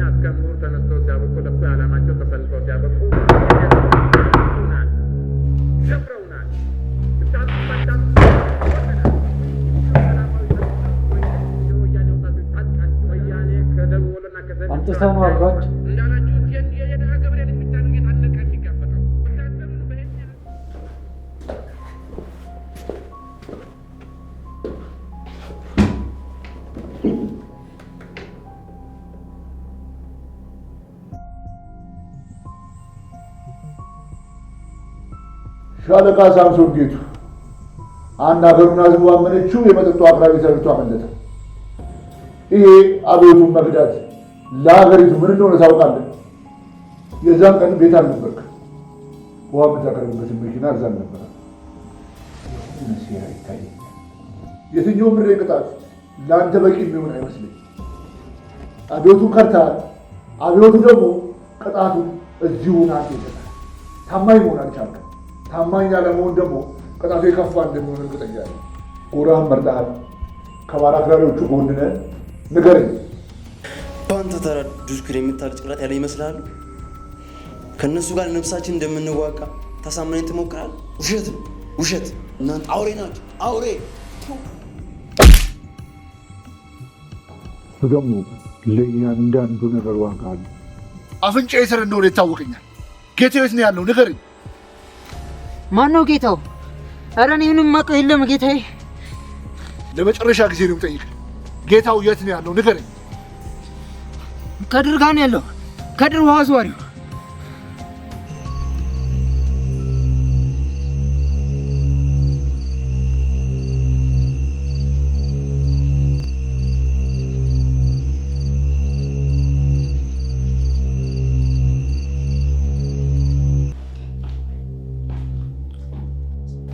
እስከ ምሁር ተነስተው ሲያበቁ ለእኩይ ዓላማቸው ተሰልፈው ሲያበቁ ሸፍረውናል። ወያኔ ከደቡብ ወሎና አምጥተን ዋጋች እንዳላችሁት የደሃ ገበሬ ልጅ ብቻ ነው እየታነቀ የሚጋፈጠው። ወታደሩን በሄድ ሻለቃ ሳምሶን ጌቱ አንድ አገሩን አዝቦ አመነችው የመጠጡ አቅራቢ ሰርቶ አመለጠ። ይሄ አብዮቱን መግዳት ለሀገሪቱ ምን እንደሆነ ታውቃለህ? የዛን ቀን ቤት አልነበርክ። ውሃ የምታቀርብበትን መኪና እዛ አልነበረ። ሴራ ይታየኛል። የትኛው ምሬ ቅጣት ለአንተ በቂ የሚሆን አይመስለኝ። አብዮቱን ከርተሃል። አብዮቱ ደግሞ ቅጣቱን እዚሁን አንተ ይሰጣል። ታማኝ መሆን አልቻልክም። ታማኝ ያለመሆን ደግሞ ቅጣቱ የከፋ እንደሚሆን እርግጠኛ ነኝ። ጎራህን መርጠሃል። ከባለ አክራሪዎቹ ጎን ነህ። ንገረኝ። በአንተ ተራ ዱርክር የምታል ጭቅላት ያለ ይመስላሉ። ከእነሱ ጋር ነፍሳችን እንደምንዋጋ ታሳመነኝ ትሞክራለህ? ውሸት ነው፣ ውሸት። እናንተ አውሬ ናቸው፣ አውሬ። ደግሞ ለእያንዳንዱ ነገር ዋጋ አለ። አፍንጫዬ ስር እንደሆነ ይታወቀኛል። ጌታው የት ነው ያለው? ንገረኝ። ማን ነው ጌታው? ኧረ እኔ ምንም የማውቀው የለም ጌታዬ። ለመጨረሻ ጊዜ ነው የምጠይቅህ። ጌታው የት ነው ያለው? ንገረኝ። ከድር ጋር ነው ያለው። ከድር ውሃ አዝዋሪው።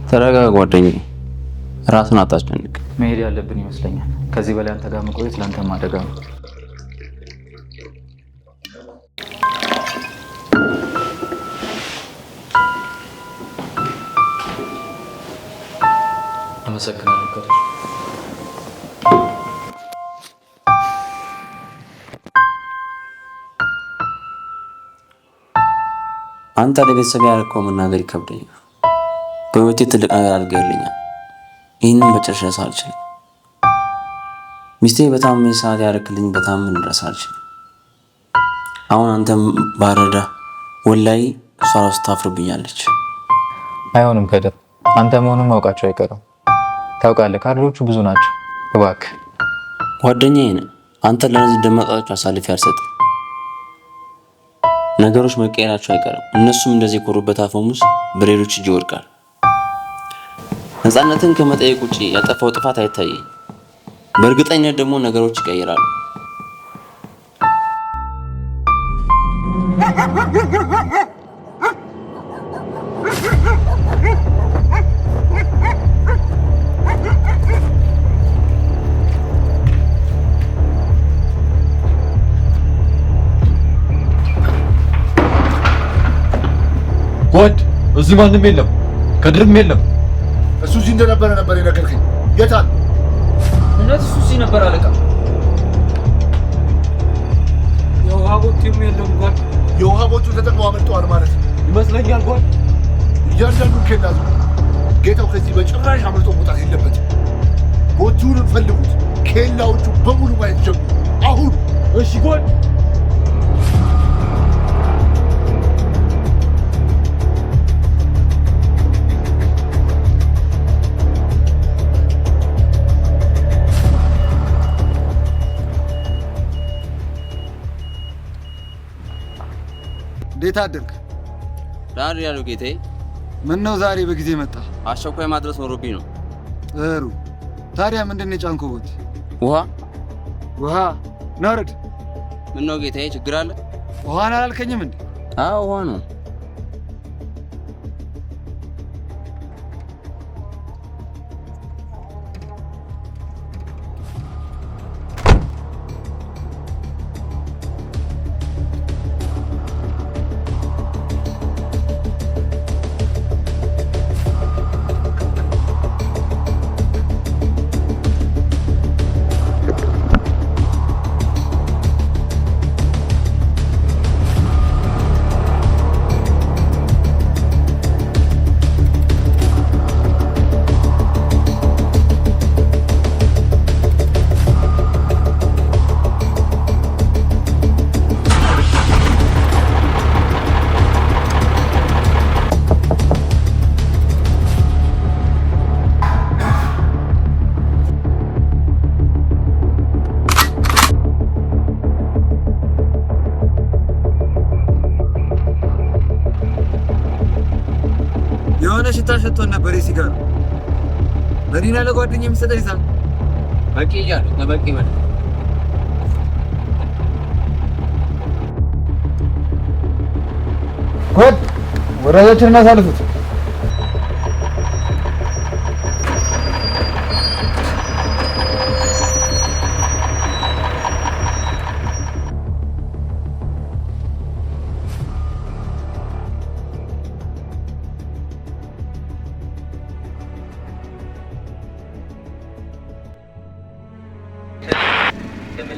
ተረጋጋ ጓደኛዬ፣ ራስን አታስጨንቅ። መሄድ ያለብን ይመስለኛል። ከዚህ በላይ አንተ ጋር መቆየት ለአንተም አደጋ ነው። አመሰግናለሁ ከድር። አንተ ለቤተሰብ ያደረከው መናገር ይከብደኛል። በህይወቴ ትልቅ ነገር አድርገልኛል። ይህንን በጨረሻ አልችልም። ሚስቴ በታመመኝ ሰዓት ያደረክልኝ በታመን ድረስ አልችልም። አሁን አንተም ባረዳ ወላይ እሷ ራሱ ታፍርብኛለች። አይሆንም ከድር፣ አንተ መሆኑን ማውቃቸው አይቀርም። ታውቃለህ፣ ካድሬዎቹ ብዙ ናቸው። እባክህ ጓደኛዬ ነህ። አንተ ለነዚህ ደመጣዎች አሳልፌ አልሰጥም። ነገሮች መቀየራቸው አይቀርም። እነሱም እንደዚህ የኮሩበት አፈሙዝ በሌሎች እጅ ይወድቃል። ነፃነትን ከመጠየቅ ውጪ ያጠፋው ጥፋት አይታየኝ። በእርግጠኝነት ደግሞ ነገሮች ይቀየራሉ። ጓድ፣ እዚህ ማንም የለም፣ ከድርም የለም። እሱ እዚህ እንደነበረ ነበር የነገርከኝ። የት አለ? እውነት እሱ እዚህ ነበር አለቃ። የውሃ ቦቴም የለም ጓድ። የውሃ ቦቱን ተጠቅመው አመልጠዋል ማለት ነው ይመስለኛል ጓድ። እያንዳንዱን ኬላ ጌታው ከዚህ በጭራሽ አመልጦ መውጣት የለበትም። ቦቱን ፈልጉት። ኬላዎቹ በሙሉ ማየት ጀምሩ አሁን። እሺ ጓድ። እንዴት አደርክ? ዳር ያለው ጌታዬ። ምን ነው ዛሬ በጊዜ መጣ? አስቸኳይ ማድረስ ኖሮብኝ ነው። ጥሩ። ታዲያ ምንድን ነው የጫንከው ቦት? ውሃ። ውሃ? ናውረድ። ምን ነው ጌታዬ፣ ችግር አለ? ውሃን አላልከኝም እንዴ? አዎ ውሃ ነው። የሆነ ሽታ ሸቶን ነበር ሲጋራ። መዲና ለጓደኛዬ የምትሰጠኝ ሳ በቂ እያሉ በቂ ማለት ኮድ ወራጆችን እናሳልፉት።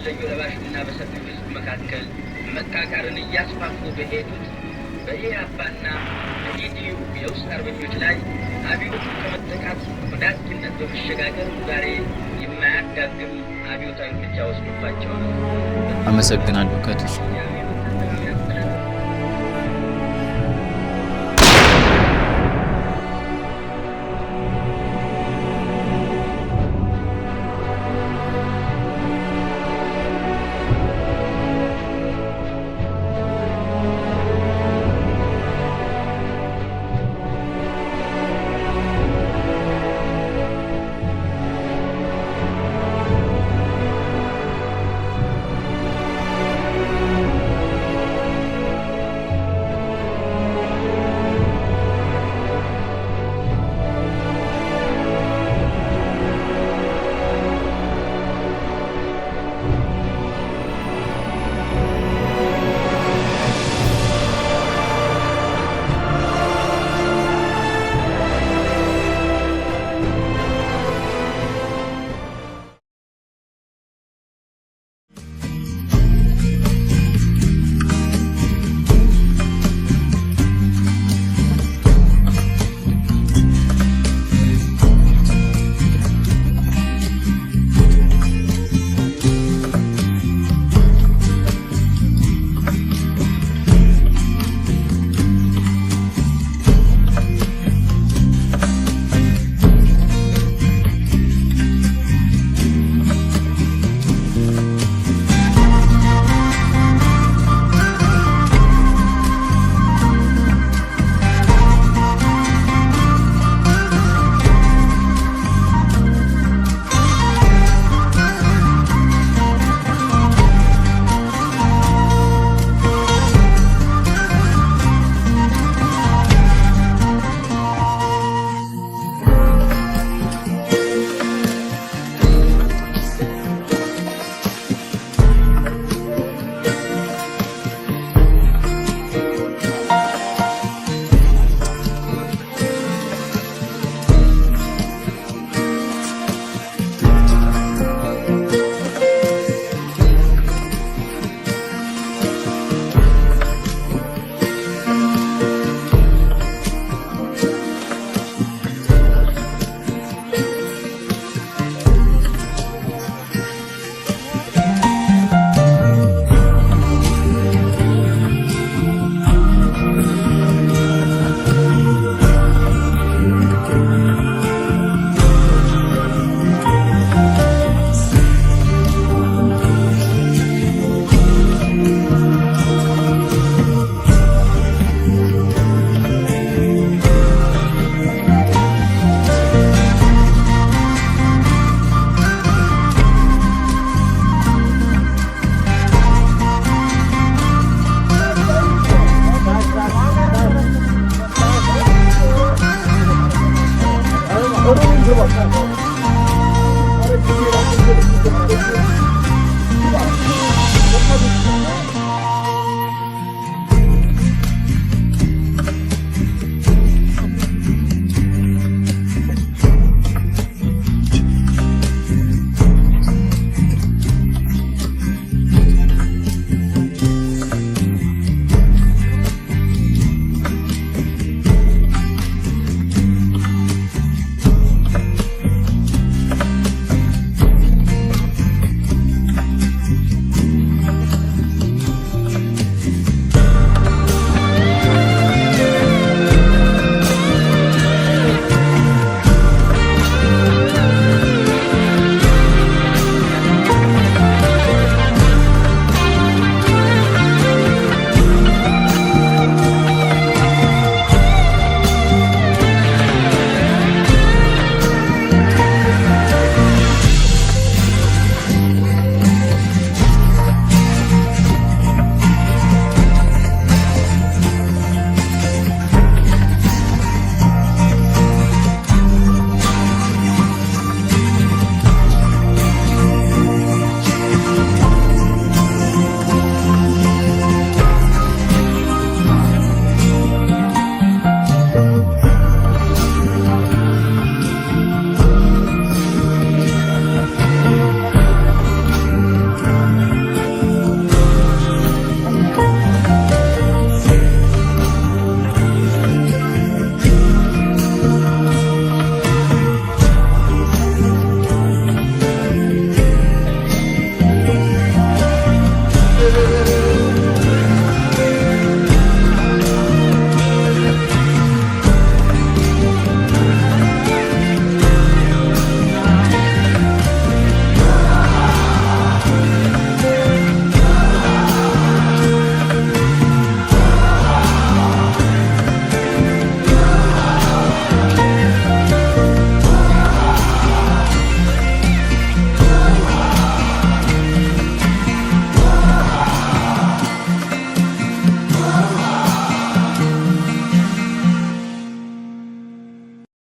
በመለዮ ለባሽና በሰፊው ሕዝብ መካከል መቃቃርን እያስፋፉ በሄዱት በኢያፓና በኢዲዩ የውስጥ አርበኞች ላይ አብዮቱ ከመጠቃት ወደ አጥቂነት በመሸጋገር ዛሬ የማያዳግም አብዮታዊ እርምጃ ወስዶባቸው ነው። አመሰግናለሁ ከድር። Oraya